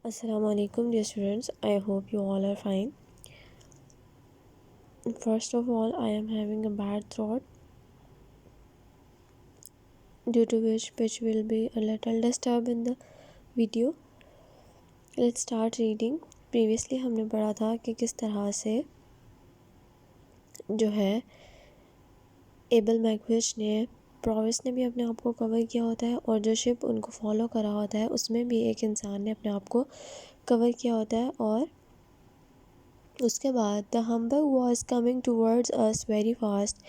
Assalamu alaikum dear students, I hope you all are fine. First of all, I am having a bad throat due to which pitch will be a little disturbed in the video. Let's start reading. Previously हमने पढ़ा था कि किस तरह से जो है able मैकविच ने प्रोविस ने भी अपने आप को कवर किया होता है और जो शिप उनको फॉलो करा होता है उसमें भी एक इंसान ने अपने आप को कवर किया होता है। और उसके बाद the Hamburg was coming towards us very fast.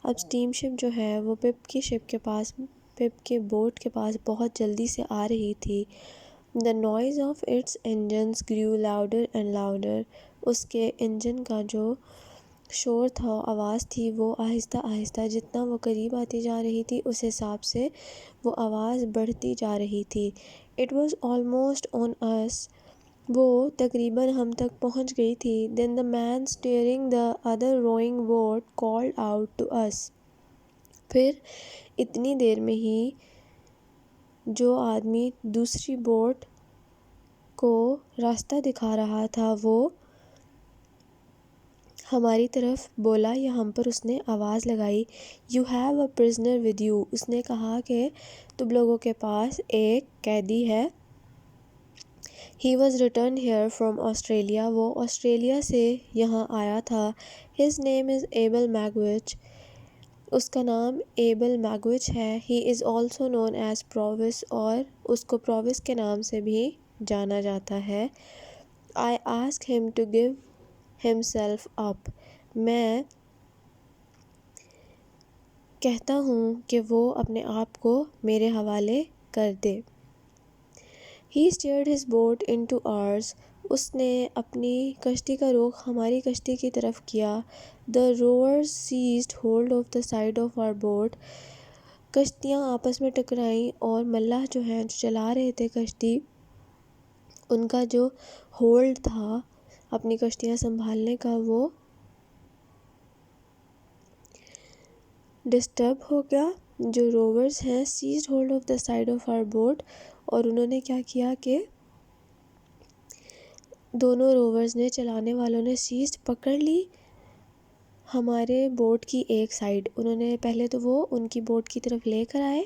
अब स्टीम शिप जो है वो पिप के बोट के पास बहुत जल्दी से आ रही थी। The noise of its engines grew louder and louder. उसके इंजन का जो शोर था, आवाज़ थी, वो आहिस्ता आहिस्ता जितना वो करीब आती जा रही थी उस हिसाब से वो आवाज़ बढ़ती जा रही थी। It was almost on us. वो तकरीबन हम तक पहुंच गई थी। Then the man steering the other rowing boat called out to us. फिर इतनी देर में ही जो आदमी दूसरी बोट को रास्ता दिखा रहा था वो हमारी तरफ बोला या हम पर उसने आवाज़ लगाई, you have a prisoner with you. उसने कहा कि तुम लोगों के पास एक कैदी है। He was returned here from Australia. वो ऑस्ट्रेलिया से यहाँ आया था। His name is Abel Magwitch. उसका नाम एबल मैगविच है। He is also known as Provis और उसको प्रोविस के नाम से भी जाना जाता है। I asked him to give himself up. मैं कहता हूँ कि वो अपने आप को मेरे हवाले कर दे। He steered his boat into ours. उसने अपनी कश्ती का रुख हमारी कश्ती की तरफ किया। The rowers seized hold of the side of our boat. कश्तियाँ आपस में टकराईं और मल्लाह जो हैं जो चला रहे थे कश्ती, उनका जो होल्ड था अपनी कश्तियाँ संभालने का वो डिस्टर्ब हो गया। जो रोवर्स हैं seized hold of the side of our boat, और उन्होंने क्या किया कि दोनों रोवर्स ने, चलाने वालों ने सीज पकड़ ली हमारे बोट की एक साइड। उन्होंने पहले तो वो उनकी बोट की तरफ लेकर आए।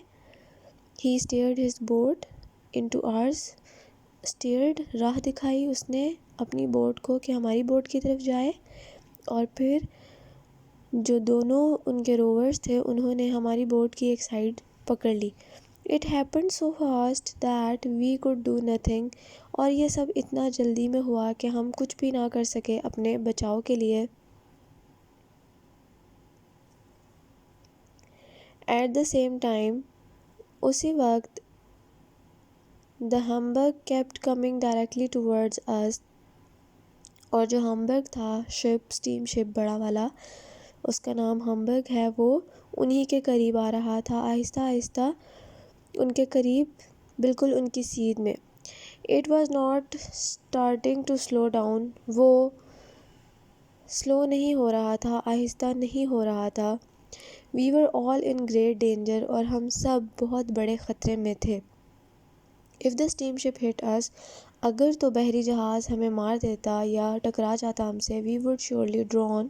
He steered his boat into ours. Steered राह दिखाई उसने अपनी बोट को कि हमारी बोट की तरफ जाए। और फिर जो दोनों उनके रोवर्स थे उन्होंने हमारी बोट की एक साइड पकड़ ली। It happened so fast that we could do nothing. और ये सब इतना जल्दी में हुआ कि हम कुछ भी ना कर सके अपने बचाव के लिए। एट द सेम टाइम, उसी वक्त, the Hamburg kept coming directly towards us. और जो हम्बर्ग था, शिप, स्टीम शिप बड़ा वाला, उसका नाम हम्बर्ग है, वो उन्हीं के करीब आ रहा था, आहिस्ता आहिस्ता उनके करीब, बिल्कुल उनकी सीध में। It was not starting to slow down. वो स्लो नहीं हो रहा था, आहिस्ता नहीं हो रहा था। We were all in great danger. और हम सब बहुत बड़े ख़तरे में थे। If the steam ship hit us, अगर तो बहरी जहाज़ हमें मार देता या टकरा जाता हमसे, वी वुड श्योरली ड्रॉन।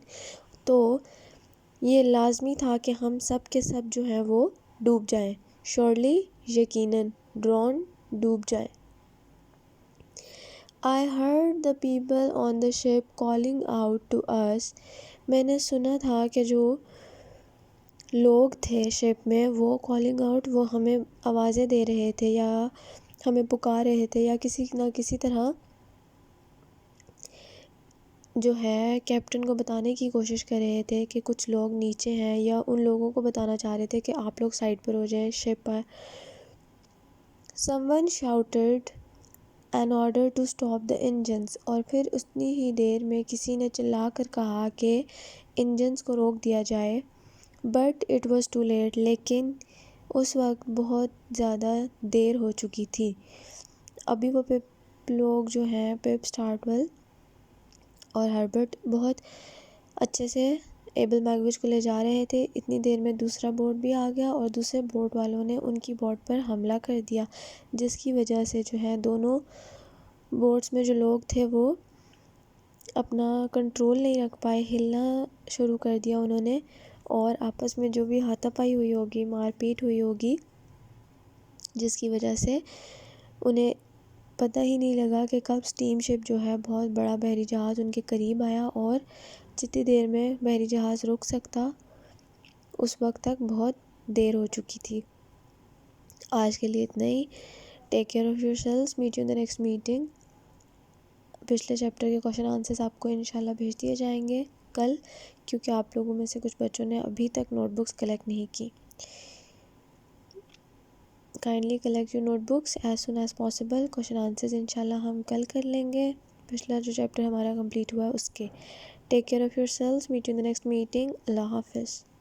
तो ये लाजमी था कि हम सब के सब जो हैं वो डूब जाएं। श्योरली यकीनन, ड्रॉन डूब जाएं। I heard the people on the ship calling out to us. मैंने सुना था कि जो लोग थे शिप में वो कॉलिंग आउट, वो हमें आवाज़ें दे रहे थे या हमें पुकार रहे थे या किसी ना किसी तरह जो है कैप्टन को बताने की कोशिश कर रहे थे कि कुछ लोग नीचे हैं, या उन लोगों को बताना चाह रहे थे कि आप लोग साइड पर हो जाएं, शिप पर। Someone shouted an order to stop the engines. और फिर उतनी ही देर में किसी ने चिल्ला कर कहा कि इंजन्स को रोक दिया जाए। But it was too late. लेकिन उस वक्त बहुत ज़्यादा देर हो चुकी थी। अभी वो पिप लोग जो हैं, पिप, स्टार्टवेल और हर्बर्ट बहुत अच्छे से एबल मैगविच को ले जा रहे थे। इतनी देर में दूसरा बोट भी आ गया और दूसरे बोट वालों ने उनकी बोट पर हमला कर दिया, जिसकी वजह से जो है दोनों بوٹس میں جو لوگ تھے وہ اپنا کنٹرول نہیں رکھ پائے، ہلنا شروع کر دیا انہوں نے، اور آپس میں جو بھی ہاتھا پائی ہوئی ہوگی، مار پیٹ ہوئی ہوگی، جس کی وجہ سے انہیں پتہ ہی نہیں لگا کہ کب اسٹیم شپ جو ہے بہت بڑا بحری جہاز ان کے قریب آیا، اور جتنی دیر میں بحری جہاز رک سکتا اس وقت تک بہت دیر ہو چکی تھی۔ آج کے لیے اتنا ہی۔ Take care of yourselves, meet you in the next meeting. پچھلے چیپٹر کے کوشچن آنسرز آپ کو انشاءاللہ بھیج دیے جائیں گے کل، کیونکہ آپ لوگوں میں سے کچھ بچوں نے ابھی تک نوٹ بکس کلیکٹ نہیں کی۔ Kindly collect your note books as soon as possible. Question answers انشاءاللہ ہم کل کر لیں گے، پچھلا جو چیپٹر ہمارا کمپلیٹ ہوا ہے اس کے۔ Take care of yourselves, meet you in the next meeting. اللہ حافظ۔